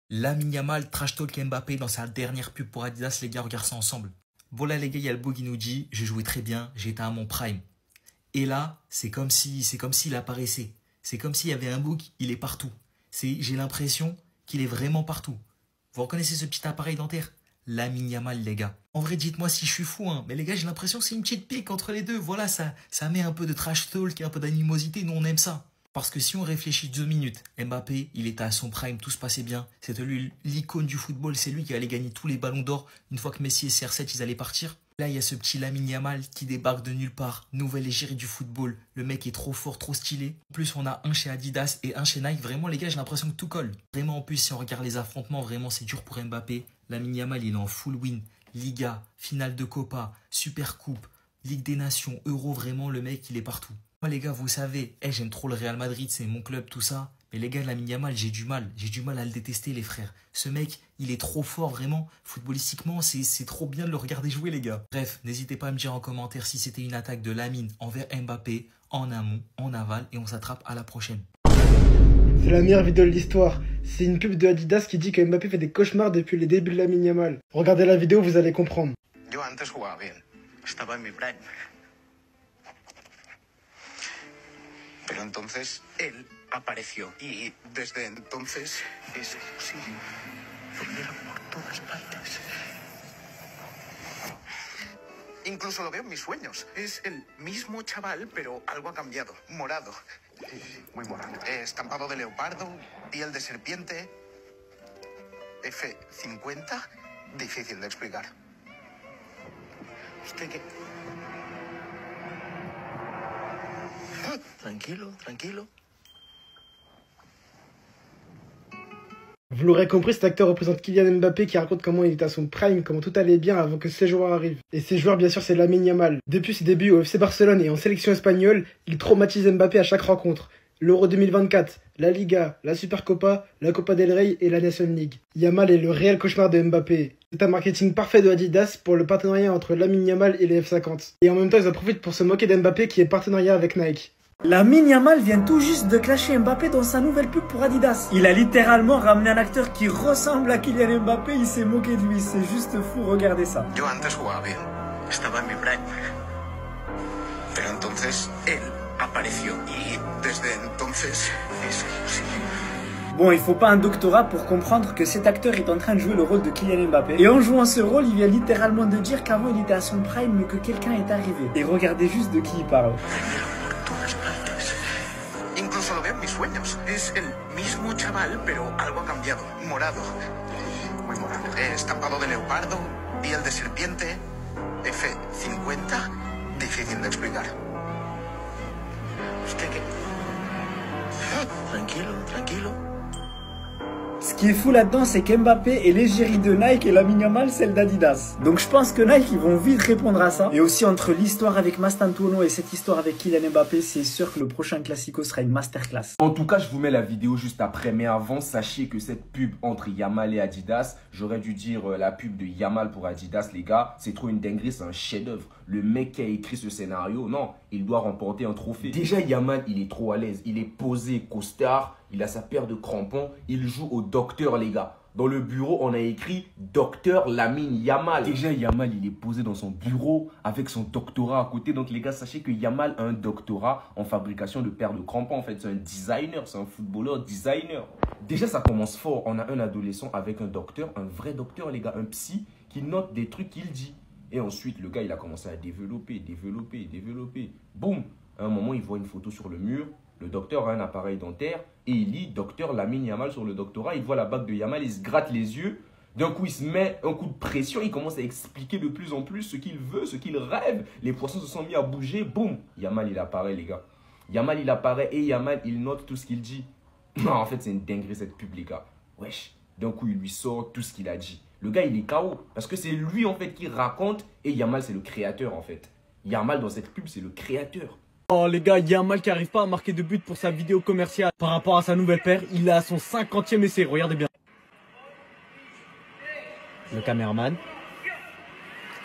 Lamine Yamal trash talk Mbappé dans sa dernière pub pour Adidas, les gars, regarde ça ensemble. Voilà les gars, il y a le beau qui nous dit, je jouais très bien, j'étais à mon prime. Et là, c'est comme s'il apparaissait. C'est comme s'il y avait un bouc, il est partout. J'ai l'impression qu'il est vraiment partout. Vous reconnaissez ce petit appareil dentaire? Lamine Yamal, les gars. En vrai, dites-moi si je suis fou, hein. Mais les gars, j'ai l'impression que c'est une petite pique entre les deux. Voilà, ça met un peu de trash talk, un peu d'animosité. Nous, on aime ça. Parce que si on réfléchit 2 minutes, Mbappé, il était à son prime, tout se passait bien. C'était lui l'icône du football, c'est lui qui allait gagner tous les ballons d'or. Une fois que Messi et CR7, ils allaient partir. Là, il y a ce petit Lamine Yamal qui débarque de nulle part. Nouvelle égérie du football. Le mec est trop fort, trop stylé. En plus, on a un chez Adidas et un chez Nike. Vraiment, les gars, j'ai l'impression que tout colle. Vraiment, en plus, si on regarde les affrontements, vraiment, c'est dur pour Mbappé. Lamine Yamal, il est en full win. Liga, finale de Copa, Super Coupe, Ligue des Nations, Euro, vraiment, le mec, il est partout. Moi, les gars, vous savez, j'aime trop le Real Madrid, c'est mon club, tout ça. Mais les gars, Lamine Yamal, j'ai du mal à le détester, les frères. Ce mec, il est trop fort, vraiment. Footballistiquement, c'est trop bien de le regarder jouer, les gars. Bref, n'hésitez pas à me dire en commentaire si c'était une attaque de Lamine envers Mbappé, en amont, en aval, et on s'attrape à la prochaine. C'est la meilleure vidéo de l'histoire. C'est une pub de Adidas qui dit que Mbappé fait des cauchemars depuis les débuts de Lamine Yamal. Regardez la vidéo, vous allez comprendre. Yo antes jugaba bien. Estaba en mi prime. Pero entonces él apareció y desde entonces es sí, doblera por todas partes. Incluso lo veo en mis sueños. Es el mismo chaval, pero algo ha cambiado. Morado. Sí, muy morado. Estampado de leopardo, piel de serpiente. F50, difícil de explicar. ¿Usted qué? Tranquilo, tranquilo. Vous l'aurez compris, cet acteur représente Kylian Mbappé qui raconte comment il était à son prime, comment tout allait bien avant que ses joueurs arrivent. Et ces joueurs, bien sûr, c'est Lamine Yamal. Depuis ses débuts au FC Barcelone et en sélection espagnole, il traumatise Mbappé à chaque rencontre. L'Euro 2024, la Liga, la Supercopa, la Copa del Rey et la National League. Yamal est le réel cauchemar de Mbappé. C'est un marketing parfait de Adidas pour le partenariat entre Lamine Yamal et les F50. Et en même temps, ils en profitent pour se moquer d'Mbappé qui est partenariat avec Nike. Lamine Yamal vient tout juste de clasher Mbappé dans sa nouvelle pub pour Adidas. Il a littéralement ramené un acteur qui ressemble à Kylian Mbappé, il s'est moqué de lui, c'est juste fou, regardez ça. Yo antes jugaba bien. Estaba en mi prime. Pero entonces él apareció y desde entonces es sí. Bon, il faut pas un doctorat pour comprendre que cet acteur est en train de jouer le rôle de Kylian Mbappé. Et en jouant ce rôle, il vient littéralement de dire qu'avant il était à son prime mais que quelqu'un est arrivé. Et regardez juste de qui il parle. Incluso lo veo en mis sueños. Es el mismo chaval, pero algo ha cambiado. Morado. Muy morado. Estampado de leopardo, piel de serpiente. F50, difícil de explicar. ¿Usted qué? Tranquilo, tranquilo. Ce qui est fou là-dedans, c'est qu'Mbappé est l'égérie de Nike et Lamine Yamal celle d'Adidas. Donc je pense que Nike, ils vont vite répondre à ça. Et aussi entre l'histoire avec Mastantuono et cette histoire avec Kylian Mbappé, c'est sûr que le prochain Classico sera une masterclass. En tout cas, je vous mets la vidéo juste après. Mais avant, sachez que cette pub entre Yamal et Adidas, j'aurais dû dire la pub de Yamal pour Adidas, les gars. C'est trop une dinguerie, c'est un chef-d'œuvre. Le mec qui a écrit ce scénario, non, il doit remporter un trophée. Déjà, Yamal, il est trop à l'aise. Il est posé, costard. Il a sa paire de crampons. Il joue au docteur, les gars. Dans le bureau, on a écrit Docteur Lamine Yamal. Déjà, Yamal, il est posé dans son bureau avec son doctorat à côté. Donc, les gars, sachez que Yamal a un doctorat en fabrication de paires de crampons. En fait, c'est un designer, c'est un footballeur designer. Déjà, ça commence fort. On a un adolescent avec un docteur, un vrai docteur, les gars, un psy qui note des trucs qu'il dit. Et ensuite, le gars, il a commencé à développer. Boum! À un moment, il voit une photo sur le mur. Le docteur a un appareil dentaire et il lit Docteur Lamine Yamal sur le doctorat. Il voit la bague de Yamal, il se gratte les yeux. D'un coup, il se met un coup de pression. Il commence à expliquer de plus en plus ce qu'il veut, ce qu'il rêve. Les poissons se sont mis à bouger. Boum! Yamal, il apparaît, les gars. Yamal, il apparaît et Yamal, il note tout ce qu'il dit. Non, en fait, c'est une dinguerie cette pub, les gars. Wesh. D'un coup, il lui sort tout ce qu'il a dit. Le gars, il est KO. Parce que c'est lui, en fait, qui raconte. Et Yamal, c'est le créateur, en fait. Yamal, dans cette pub, c'est le créateur. Oh les gars, Yamal qui arrive pas à marquer de but pour sa vidéo commerciale par rapport à sa nouvelle paire. Il est à son 50e essai, regardez bien. Le caméraman.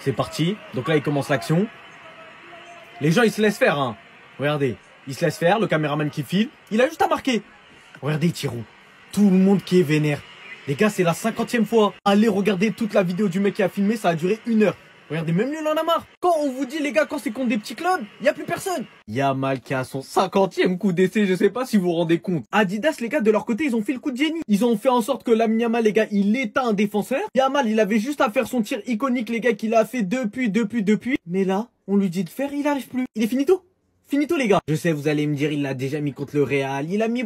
C'est parti. Donc là, il commence l'action. Les gens, ils se laissent faire, hein. Regardez, il se laisse faire, le caméraman qui file. Il a juste à marquer. Regardez, Thierry. Tout le monde qui est vénère. Les gars, c'est la 50e fois. Allez regarder toute la vidéo du mec qui a filmé, ça a duré 1 heure. Regardez, même lui, il en a marre. Quand on vous dit, les gars, quand c'est contre des petits clubs, il n'y a plus personne. Yamal qui a son 50e coup d'essai, je sais pas si vous vous rendez compte. Adidas, les gars, de leur côté, ils ont fait le coup de génie. Ils ont fait en sorte que Lamine Yamal, les gars, il éteint un défenseur. Yamal, il avait juste à faire son tir iconique, les gars, qu'il a fait depuis. Mais là, on lui dit de faire, il arrive plus. Il est finito. Finito, les gars. Je sais, vous allez me dire, il l'a déjà mis contre le Real, il a mis,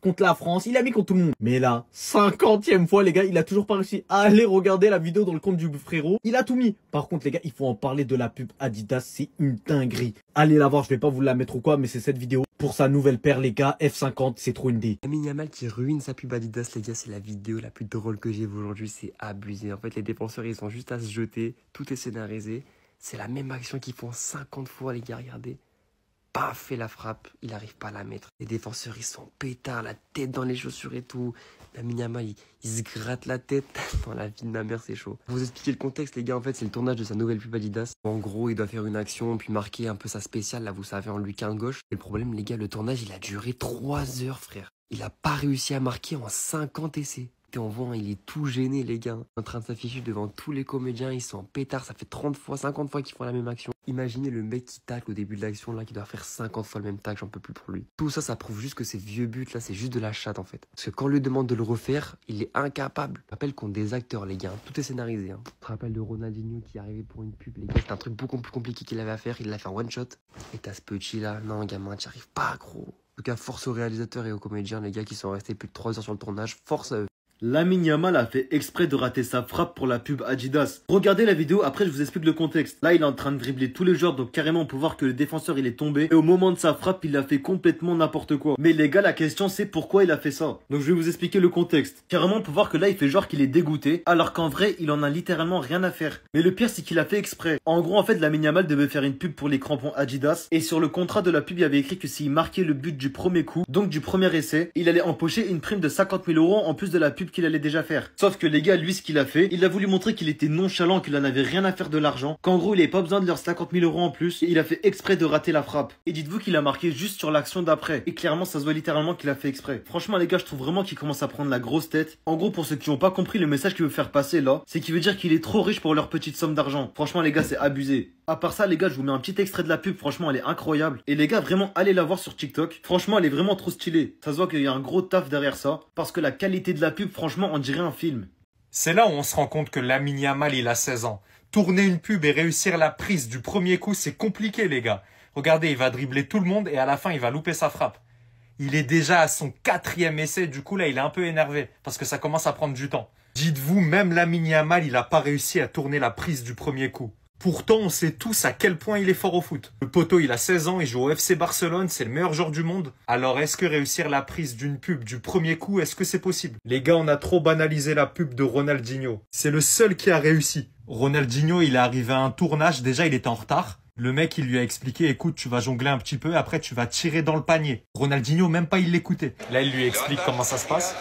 contre la France, il a mis contre tout le monde. Mais là, 50e fois, les gars, il a toujours pas réussi. Allez regarder la vidéo dans le compte du frérot. Il a tout mis. Par contre, les gars, il faut en parler de la pub Adidas. C'est une dinguerie. Allez la voir, je vais pas vous la mettre ou quoi, mais c'est cette vidéo. Pour sa nouvelle paire, les gars, F50, c'est trop une D. Lamine Yamal qui ruine sa pub Adidas, les gars, c'est la vidéo la plus drôle que j'ai vue aujourd'hui. C'est abusé. En fait, les défenseurs, ils sont juste à se jeter. Tout est scénarisé. C'est la même action qu'ils font 50 fois, les gars, regardez. Paf, fait la frappe, il n'arrive pas à la mettre. Les défenseurs, ils sont pétards, la tête dans les chaussures et tout. Lamine Yamal, il se gratte la tête. Dans la vie de ma mère, c'est chaud. Pour vous expliquer le contexte, les gars, en fait, c'est le tournage de sa nouvelle pub Adidas. En gros, il doit faire une action, puis marquer un peu sa spéciale, là, vous savez, en lucarne gauche. Et le problème, les gars, le tournage, il a duré 3 heures, frère. Il n'a pas réussi à marquer en 50 essais. Et on voit, il est tout gêné, les gars. En train de s'afficher devant tous les comédiens, ils sont en pétard. Ça fait 30 fois, 50 fois qu'ils font la même action. Imaginez le mec qui tacle au début de l'action, là, qui doit faire 50 fois le même tacle, j'en peux plus pour lui. Tout ça, ça prouve juste que ces vieux buts, là, c'est juste de la chatte, en fait. Parce que quand on lui demande de le refaire, il est incapable. Je rappelle qu'on des acteurs, les gars. Tout est scénarisé. Je te rappelle de Ronaldinho qui est arrivé pour une pub, les gars. C'est un truc beaucoup plus compliqué qu'il avait à faire. Il l'a fait en one shot. Et t'as ce petit, là. Non, gamin, t'y arrives pas, gros. En tout cas, force aux réalisateurs et aux comédiens, les gars, qui sont restés plus de 3 heures sur le tournage. Force à eux. Lamine Yamal a fait exprès de rater sa frappe pour la pub Adidas. Regardez la vidéo, après je vous explique le contexte. Là il est en train de dribbler tous les joueurs, donc carrément on peut voir que le défenseur il est tombé. Et au moment de sa frappe il a fait complètement n'importe quoi. Mais les gars, la question c'est pourquoi il a fait ça. Donc je vais vous expliquer le contexte. Carrément on peut voir que là il fait genre qu'il est dégoûté, alors qu'en vrai il en a littéralement rien à faire. Mais le pire c'est qu'il a fait exprès. En gros en fait Lamine Yamal devait faire une pub pour les crampons Adidas. Et sur le contrat de la pub il y avait écrit que s'il marquait le but du premier coup, donc du premier essai, il allait empocher une prime de 50 000 € en plus de la pub qu'il allait déjà faire. Sauf que les gars, lui, ce qu'il a fait, il a voulu montrer qu'il était nonchalant, qu'il en avait rien à faire de l'argent, qu'en gros, il n'avait pas besoin de leurs 50 000 € en plus, et il a fait exprès de rater la frappe. Et dites-vous qu'il a marqué juste sur l'action d'après. Et clairement, ça se voit littéralement qu'il a fait exprès. Franchement, les gars, je trouve vraiment qu'il commence à prendre la grosse tête. En gros, pour ceux qui n'ont pas compris le message qu'il veut faire passer là, c'est qu'il veut dire qu'il est trop riche pour leur petite somme d'argent. Franchement, les gars, c'est abusé. À part ça, les gars, je vous mets un petit extrait de la pub. Franchement, elle est incroyable. Et les gars, vraiment, allez la voir sur TikTok. Franchement, elle est vraiment trop stylée. Ça se voit qu'il y a un gros taf derrière ça. Parce que la qualité de la pub, franchement, on dirait un film. C'est là où on se rend compte que Lamine Yamal, il a 16 ans. Tourner une pub et réussir la prise du premier coup, c'est compliqué, les gars. Regardez, il va dribbler tout le monde et à la fin, il va louper sa frappe. Il est déjà à son 4e essai. Du coup, là, il est un peu énervé parce que ça commence à prendre du temps. Dites-vous, même Lamine Yamal, il n'a pas réussi à tourner la prise du premier coup. Pourtant, on sait tous à quel point il est fort au foot. Le poteau, il a 16 ans, il joue au FC Barcelone, c'est le meilleur joueur du monde. Alors, est-ce que réussir la prise d'une pub du premier coup, est-ce que c'est possible? Les gars, on a trop banalisé la pub de Ronaldinho. C'est le seul qui a réussi. Ronaldinho, il est arrivé à un tournage, déjà il était en retard. Le mec, il lui a expliqué, écoute, tu vas jongler un petit peu, après tu vas tirer dans le panier. Ronaldinho, même pas il l'écoutait. Là, il lui explique comment ça se passe.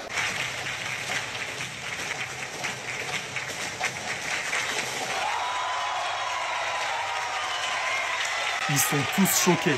Ils sont tous choqués.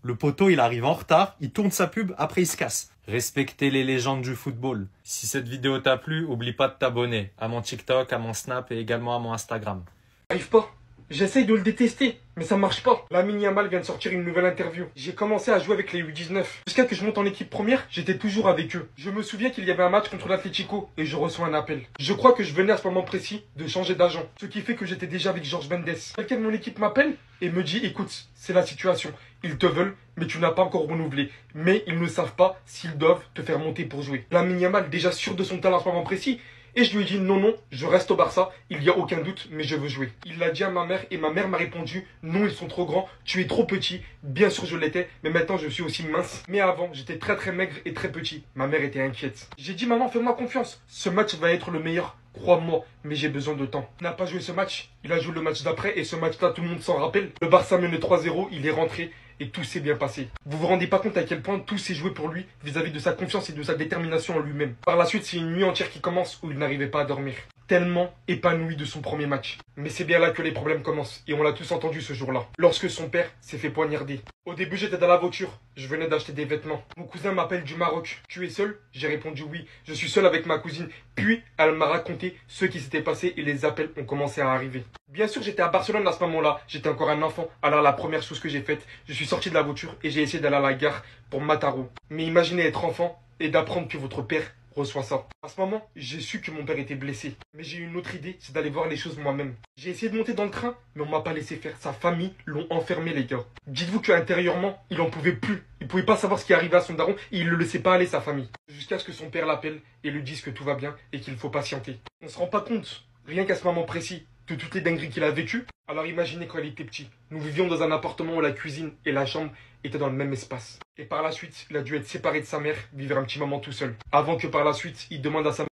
Le poteau, il arrive en retard, il tourne sa pub, après il se casse. Respectez les légendes du football. Si cette vidéo t'a plu, oublie pas de t'abonner à mon TikTok, à mon Snap et également à mon Instagram. J'arrive pas. J'essaye de le détester, mais ça marche pas. Lamine Yamal vient de sortir une nouvelle interview. J'ai commencé à jouer avec les U19. Jusqu'à que je monte en équipe première, j'étais toujours avec eux. Je me souviens qu'il y avait un match contre l'Atlético et je reçois un appel. Je crois que je venais à ce moment précis de changer d'agent. Ce qui fait que j'étais déjà avec Georges Mendes. Quelqu'un de mon équipe m'appelle et me dit, écoute, c'est la situation. Ils te veulent, mais tu n'as pas encore renouvelé. Mais ils ne savent pas s'ils doivent te faire monter pour jouer. Lamine Yamal, déjà sûr de son talent à ce moment précis, et je lui ai dit non, je reste au Barça, il n'y a aucun doute, mais je veux jouer. Il l'a dit à ma mère et ma mère m'a répondu non, ils sont trop grands, tu es trop petit. Bien sûr je l'étais, mais maintenant je suis aussi mince. Mais avant, j'étais très maigre et très petit. Ma mère était inquiète. J'ai dit maman, fais-moi confiance. Ce match va être le meilleur. Crois-moi, mais j'ai besoin de temps. Il n'a pas joué ce match, il a joué le match d'après et ce match-là, tout le monde s'en rappelle. Le Barça mène 3-0, il est rentré et tout s'est bien passé. Vous vous rendez pas compte à quel point tout s'est joué pour lui vis-à-vis de sa confiance et de sa détermination en lui-même. Par la suite, c'est une nuit entière qui commence où il n'arrivait pas à dormir. tellement épanoui de son premier match. Mais c'est bien là que les problèmes commencent, et on l'a tous entendu ce jour-là, lorsque son père s'est fait poignarder. Au début, j'étais dans la voiture, je venais d'acheter des vêtements. Mon cousin m'appelle du Maroc. Tu es seul? J'ai répondu oui, je suis seul avec ma cousine. Puis, elle m'a raconté ce qui s'était passé et les appels ont commencé à arriver. Bien sûr, j'étais à Barcelone à ce moment-là, j'étais encore un enfant. Alors la première chose que j'ai faite, je suis sorti de la voiture et j'ai essayé d'aller à la gare pour Mataró. Mais imaginez être enfant et d'apprendre que votre père reçoit ça. À ce moment, j'ai su que mon père était blessé. Mais j'ai eu une autre idée, c'est d'aller voir les choses moi-même. J'ai essayé de monter dans le train, mais on m'a pas laissé faire. Sa famille l'ont enfermé, les gars. Dites-vous qu'intérieurement, il en pouvait plus. Il pouvait pas savoir ce qui arrivait à son daron et il le laissait pas aller, sa famille. Jusqu'à ce que son père l'appelle et lui dise que tout va bien et qu'il faut patienter. On se rend pas compte, rien qu'à ce moment précis, de toutes les dingueries qu'il a vécues. Alors imaginez quand il était petit. Nous vivions dans un appartement où la cuisine et la chambre étaient dans le même espace. Et par la suite, il a dû être séparé de sa mère, vivre un petit moment tout seul. Avant que par la suite, il demande à sa mère